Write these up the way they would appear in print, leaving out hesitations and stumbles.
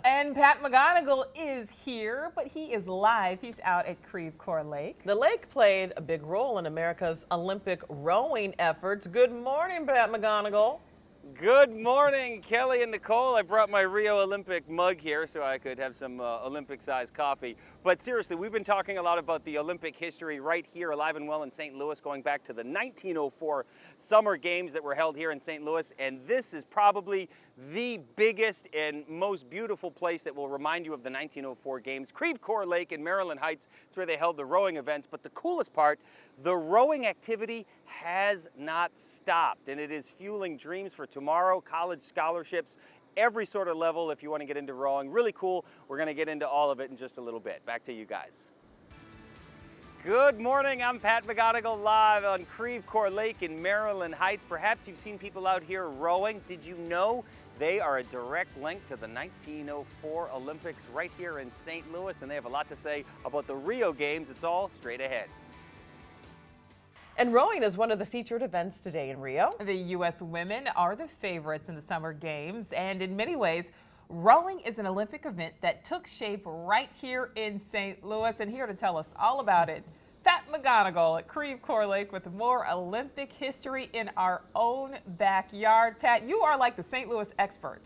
And Pat McGonigal is here, but he is live. He's out at Creve Coeur Lake. The lake played a big role in America's Olympic rowing efforts. Good morning, Pat McGonigal. Good morning, Kelly and Nicole. I brought my Rio Olympic mug here so I could have some Olympic-sized coffee. But seriously, we've been talking a lot about the Olympic history right here, alive and well in St. Louis, going back to the 1904 Summer Games that were held here in St. Louis. And this is probably the biggest and most beautiful place that will remind you of the 1904 Games. Creve Coeur Lake in Maryland Heights, it's where they held the rowing events. But the coolest part, the rowing activity has not stopped, and it is fueling dreams for tomorrow, college scholarships, every sort of level if you want to get into rowing. Really cool. We're going to get into all of it in just a little bit. Back to you guys. Good morning, I'm Pat McGonigal live on Creve Coeur Lake in Maryland Heights. Perhaps you've seen people out here rowing. Did you know they are a direct link to the 1904 Olympics right here in St. Louis? And they have a lot to say about the Rio Games. It's all straight ahead. And rowing is one of the featured events today in Rio. The U.S. women are the favorites in the Summer Games, and in many ways, rowing is an Olympic event that took shape right here in St. Louis. And here to tell us all about it, Pat McGonigal at Creve Coeur Lake with more Olympic history in our own backyard. Pat, you are like the St. Louis expert.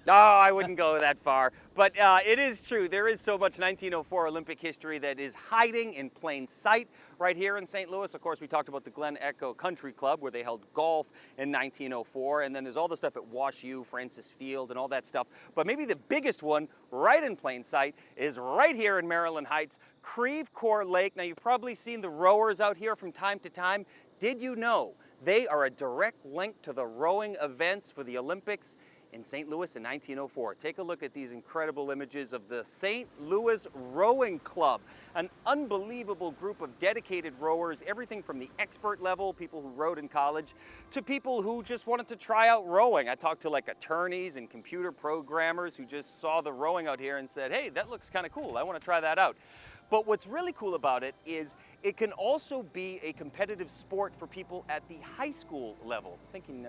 No, I wouldn't go that far, but it is true. There is so much 1904 Olympic history that is hiding in plain sight right here in St. Louis. Of course, we talked about the Glen Echo Country Club where they held golf in 1904, and then there's all the stuff at Wash U, Francis Field, and all that stuff. But maybe the biggest one right in plain sight is right here in Maryland Heights, Creve Coeur Lake. Now, you've probably seen the rowers out here from time to time. Did you know they are a direct link to the rowing events for the Olympics in St. Louis in 1904. Take a look at these incredible images of the St. Louis Rowing Club, an unbelievable group of dedicated rowers, everything from the expert level, people who rowed in college, to people who just wanted to try out rowing. I talked to like attorneys and computer programmers who just saw the rowing out here and said, hey, that looks kind of cool. I want to try that out. But what's really cool about it is it can also be a competitive sport for people at the high school level. Thinking,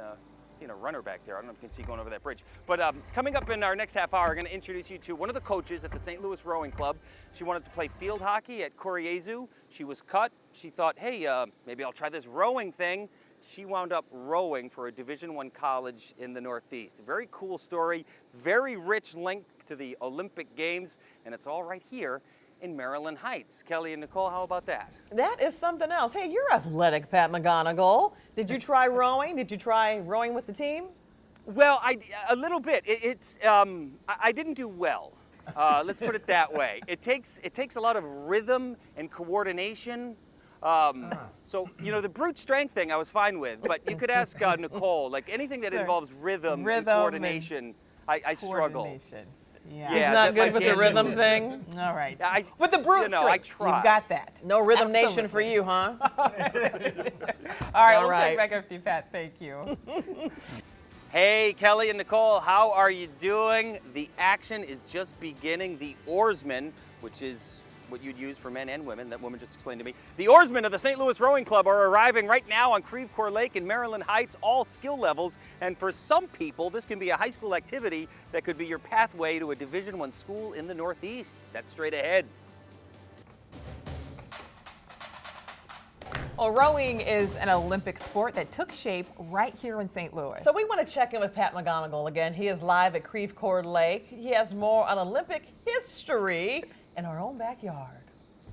seeing a runner back there. I don't know if you can see going over that bridge. But coming up in our next half hour, we're going to introduce you to one of the coaches at the St. Louis Rowing Club. She wanted to play field hockey at Coeur. She was cut. She thought, hey, maybe I'll try this rowing thing. She wound up rowing for a Division I college in the Northeast. A very cool story, very rich link to the Olympic Games, and it's all right here in Maryland Heights. Kelly and Nicole, how about that? That is something else. Hey, you're athletic, Pat McGonigal. Did you try rowing? Did you try rowing with the team? Well, a little bit. I didn't do well. Let's put it that way. It takes a lot of rhythm and coordination. So, you know, the brute strength thing I was fine with, but you could ask Nicole, like anything that involves rhythm and coordination, I struggle. Yeah. He's not good with the rhythm thing? All right. With the brute strength, I try. You've got that. No rhythm nation for you, huh? All right, we'll check back after you, Pat. Thank you. Hey, Kelly and Nicole, how are you doing? The action is just beginning. The oarsmen, which is what you'd use for men and women, that woman just explained to me. The oarsmen of the St. Louis Rowing Club are arriving right now on Creve Coeur Lake in Maryland Heights, all skill levels. And for some people, this can be a high school activity that could be your pathway to a Division I school in the Northeast. That's straight ahead. Well, rowing is an Olympic sport that took shape right here in St. Louis. So we want to check in with Pat McGonigal again. He is live at Creve Coeur Lake. He has more on Olympic history in our own backyard.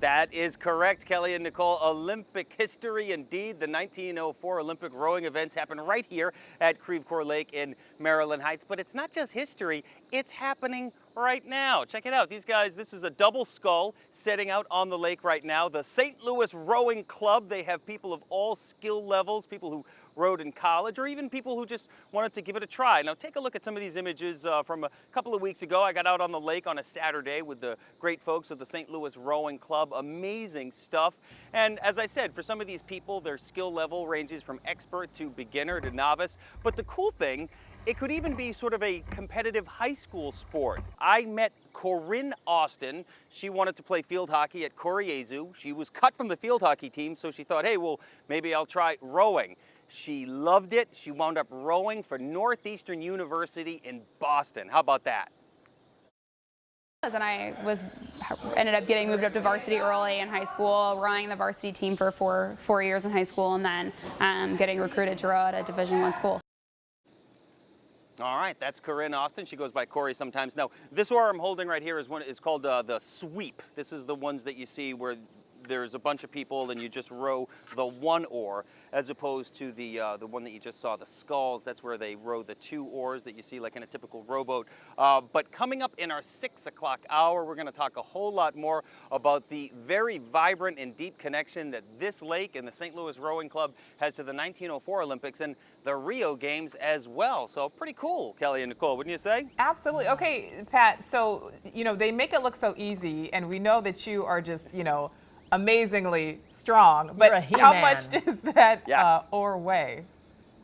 That is correct, Kelly and Nicole. Olympic history indeed. The 1904 Olympic rowing events happen right here at Creve Coeur Lake in Maryland Heights. But it's not just history, it's happening right now. Check it out. These guys, this is a double scull setting out on the lake right now. The St. Louis Rowing Club, they have people of all skill levels, people who rowed in college, or even people who just wanted to give it a try. Now take a look at some of these images from a couple of weeks ago. I got out on the lake on a Saturday with the great folks of the St. Louis Rowing Club. Amazing stuff. And as I said, for some of these people, their skill level ranges from expert to beginner to novice. But the cool thing, it could even be sort of a competitive high school sport. I met Corinne Austin. She wanted to play field hockey at Coeur. She was cut from the field hockey team, so she thought, hey, well, maybe I'll try rowing. She loved it. She wound up rowing for Northeastern University in Boston. How about that? And ended up getting moved up to varsity early in high school, running the varsity team for four years in high school, and then getting recruited to row at a Division I school. All right, that's Corinne Austin. She goes by Corey sometimes. Now, this oar I'm holding right here is called the sweep. This is the ones that you see where there's a bunch of people and you just row the one oar, as opposed to the one that you just saw, the sculls. That's where they row the two oars that you see like in a typical rowboat. But coming up in our 6 o'clock hour, we're going to talk a whole lot more about the very vibrant and deep connection that this lake and the St. Louis Rowing Club has to the 1904 Olympics and the Rio Games as well. So pretty cool, Kelly and Nicole, wouldn't you say? Absolutely. Okay, Pat, so, they make it look so easy, and we know that you are just, amazingly strong, but how much does that oar weigh?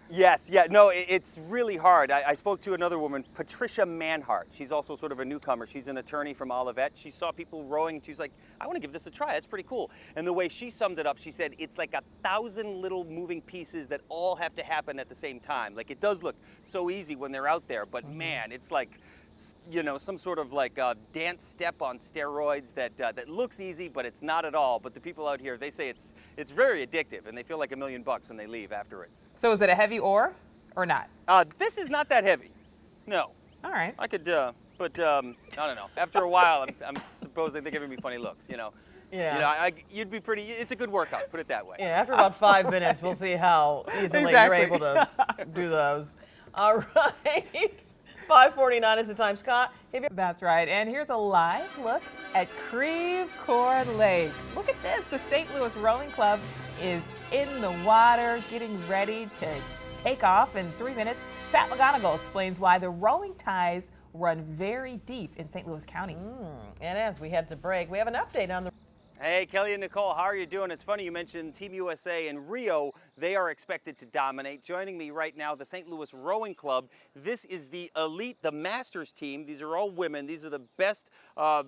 Yes, yeah, no, it's really hard. I spoke to another woman, Patricia Manhart. She's also sort of a newcomer. She's an attorney from Olivet. She saw people rowing, and she's like, I want to give this a try. That's pretty cool. And the way she summed it up, she said, it's like 1,000 little moving pieces that all have to happen at the same time. Like, it does look so easy when they're out there, but man, it's like, some sort of like a dance step on steroids that looks easy, but it's not at all. But the people out here, they say it's very addictive, and they feel like $1 million when they leave afterwards. So is it a heavy oar or not? This is not that heavy. No. All right. I could, but I don't know. After a while, I'm supposing they're giving me funny looks. Yeah. You'd be pretty. It's a good workout. Put it that way. Yeah. After about 5 minutes, we'll see how easily you're able to do those. All right. 5:49 is the time, Scott. That's right. And here's a live look at Creve Coeur Lake. Look at this. The St. Louis Rowing Club is in the water, getting ready to take off in 3 minutes. Pat McGonigal explains why the rowing ties run very deep in St. Louis County. And as we head to break, we have an update on the... Hey, Kelly and Nicole, how are you doing? It's funny you mentioned Team USA and Rio. They are expected to dominate. Joining me right now, the St. Louis Rowing Club. This is the elite, the Masters team. These are all women. These are the best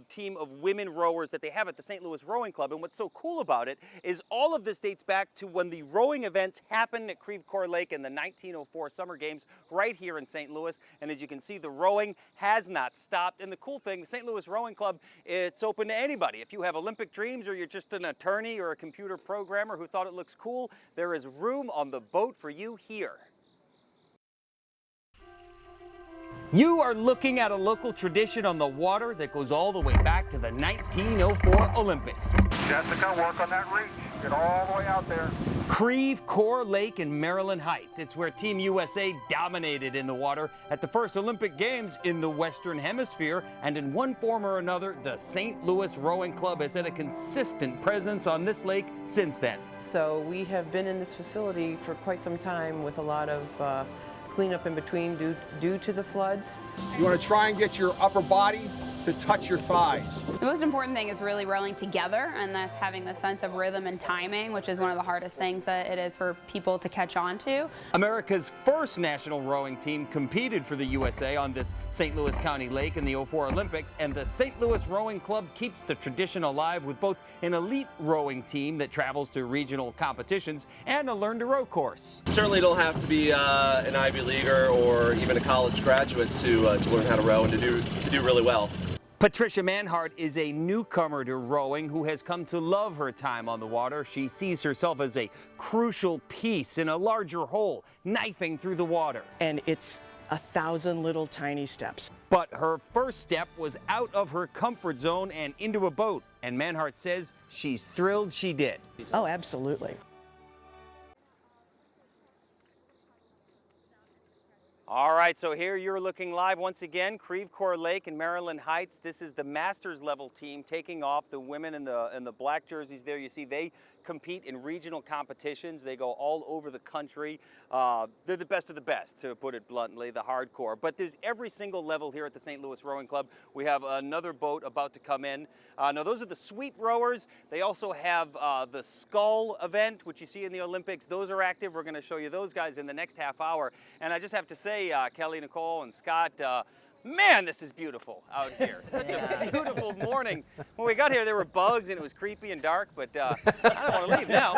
team of women rowers that they have at the St. Louis Rowing Club. And what's so cool about it is all of this dates back to when the rowing events happened at Creve Coeur Lake in the 1904 Summer Games right here in St. Louis. And as you can see, the rowing has not stopped. And the cool thing, the St. Louis Rowing Club, it's open to anybody. If you have Olympic dreams or you're just an attorney or a computer programmer who thought it looks cool, there is room on the boat for you here. You are looking at a local tradition on the water that goes all the way back to the 1904 Olympics. Jessica, work on that reach. Get all the way out there. Creve Coeur Lake in Maryland Heights. It's where Team USA dominated in the water at the first Olympic Games in the Western Hemisphere, and in one form or another, the St. Louis Rowing Club has had a consistent presence on this lake since then. So we have been in this facility for quite some time with a lot of cleanup in between due to the floods. You want to try and get your upper body to touch your thighs. The most important thing is really rowing together, and that's having the sense of rhythm and timing, which is one of the hardest things that it is for people to catch on to. America's first national rowing team competed for the USA on this St. Louis County lake in the '04 Olympics, and the St. Louis Rowing Club keeps the tradition alive with both an elite rowing team that travels to regional competitions and a learn-to-row course. Certainly don't have to be an Ivy Leaguer or even a college graduate to learn how to row and to do really well. Patricia Manhart is a newcomer to rowing who has come to love her time on the water. She sees herself as a crucial piece in a larger whole, knifing through the water. And it's 1,000 little tiny steps. But her first step was out of her comfort zone and into a boat. And Manhart says she's thrilled she did. Oh, absolutely. All right, so here you're looking live once again, Creve Coeur Lake in Maryland Heights. This is the Masters level team taking off. The women in the black jerseys there, you see they compete in regional competitions. They go all over the country. They're the best of the best, to put it bluntly, the hardcore. But there's every single level here at the St. Louis Rowing Club. We have another boat about to come in. Now those are the sweep rowers. They also have the scull event, which you see in the Olympics. Those are active. We're going to show you those guys in the next half hour. And I just have to say, Kelly, Nicole, and Scott, Man, this is beautiful out here. Such a beautiful morning. When we got here, there were bugs and it was creepy and dark, but I don't want to leave now.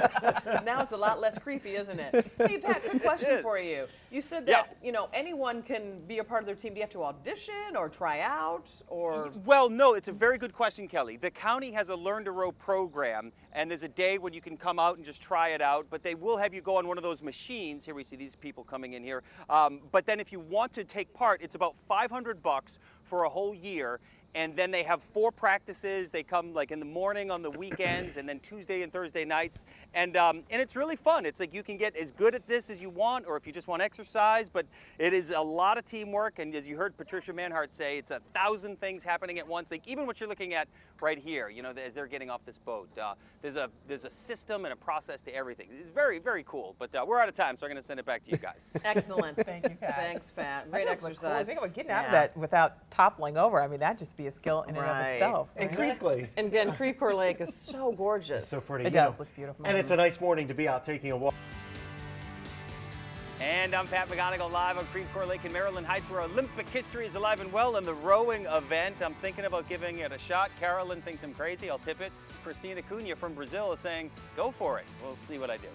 Now it's a lot less creepy, isn't it? Hey, Pat, good question for you. You said that, you know, anyone can be a part of their team. Do you have to audition or try out or? Well, no, it's a very good question, Kelly. The county has a Learn to Row program, and there's a day when you can come out and just try it out, but they will have you go on one of those machines. Here we see these people coming in here. But then if you want to take part, it's about $500 for a whole year. And then they have 4 practices. They come like in the morning, on the weekends, and then Tuesday and Thursday nights. And it's really fun. It's like you can get as good at this as you want, or if you just want exercise, but it is a lot of teamwork. And as you heard Patricia Manhart say, it's 1,000 things happening at once. Like even what you're looking at right here, you know, as they're getting off this boat. There's a system and a process to everything. It's very, very cool. But we're out of time, so I'm going to send it back to you guys. Excellent. Thank you, Pat. Thanks, Pat. Great That does look cool. exercise. Think about getting out of that without toppling over. I mean, that'd just be a skill in and of itself. Exactly. And again, Creve Coeur Lake is so gorgeous. It's so pretty. It does look beautiful. And it's a nice morning to be out taking a walk. And I'm Pat McGonigal live on Creve Coeur Lake in Maryland Heights, where Olympic history is alive and well in the rowing event. I'm thinking about giving it a shot. Carolyn thinks I'm crazy. I'll tip it. Christina Cunha from Brazil is saying, go for it. We'll see what I do.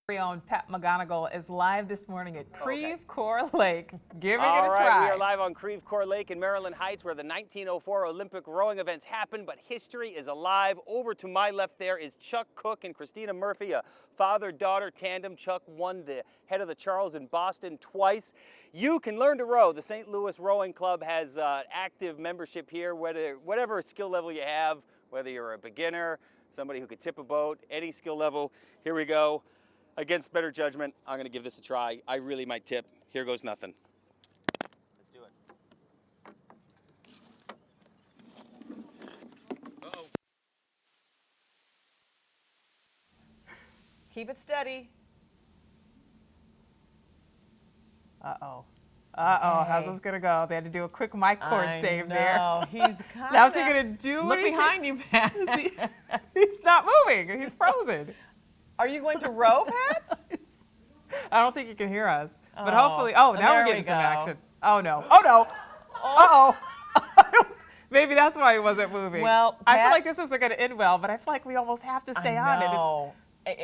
Very own Pat McGonigal is live this morning at Creve Coeur Lake, giving it a All right, try. we are live on Creve Coeur Lake in Maryland Heights, where the 1904 Olympic rowing events happened, but history is alive. Over to my left there is Chuck Cook and Christina Murphy, a father-daughter tandem. Chuck won the head of the Charles in Boston twice. You can learn to row. The St. Louis Rowing Club has active membership here, whatever skill level you have, whether you're a beginner, somebody who could tip a boat, any skill level. Here we go. Against better judgment, I'm going to give this a try. I really might tip. Here goes nothing. Let's do it. Uh-oh. Keep it steady. Uh-oh. Uh-oh, how's this going to go? They had to do a quick mic cord save there. He's kind Now is he going to do Look anything? behind you, Pat. He's not moving. He's frozen. Are you going to row, Pat? I don't think he can hear us. But Oh, hopefully, now there we're we getting some go. action. Oh, no. Oh, no. Uh-oh. Maybe that's why he wasn't moving. Well, I feel Pat- like this isn't going to end well, but I feel like we almost have to stay on it.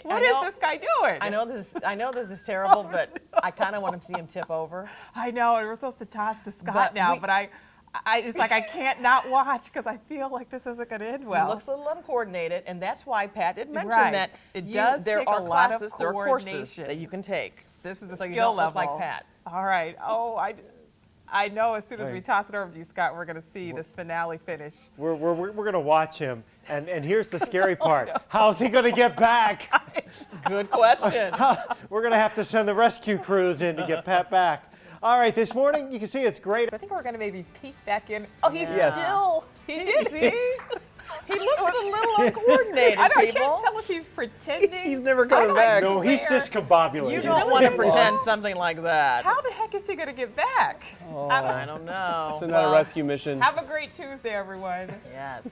What I is know- this guy doing? I know this is terrible, but I kind of want to see him tip over. I know, and we're supposed to toss to Scott But now, we- but it's like I can't not watch because I feel like this isn't going to end well. It looks a little uncoordinated, and that's why Pat did mention Right. that It does there take are a lot of classes, there are courses coordination. that you can take. This is a So you skill don't level. look like Pat. All right. Oh, I know as soon as we Right. toss it over to you, Scott, we're going to see this finale finish. We're going to watch him. And here's the scary part. How's he going to get back? Good question. We're going to have to send the rescue crews in to get Pat back. All right, this morning, you can see it's great. I think we're going to maybe peek back in. Oh, he's Yes. still. He did. See? He looks a little uncoordinated, I people. can't tell if he's pretending. He's never coming back. No, he's discombobulated. You He's don't want to lost. pretend something like that. How the heck is he going to get back? I don't know. Send out a rescue mission. Have a great Tuesday, everyone. Yes.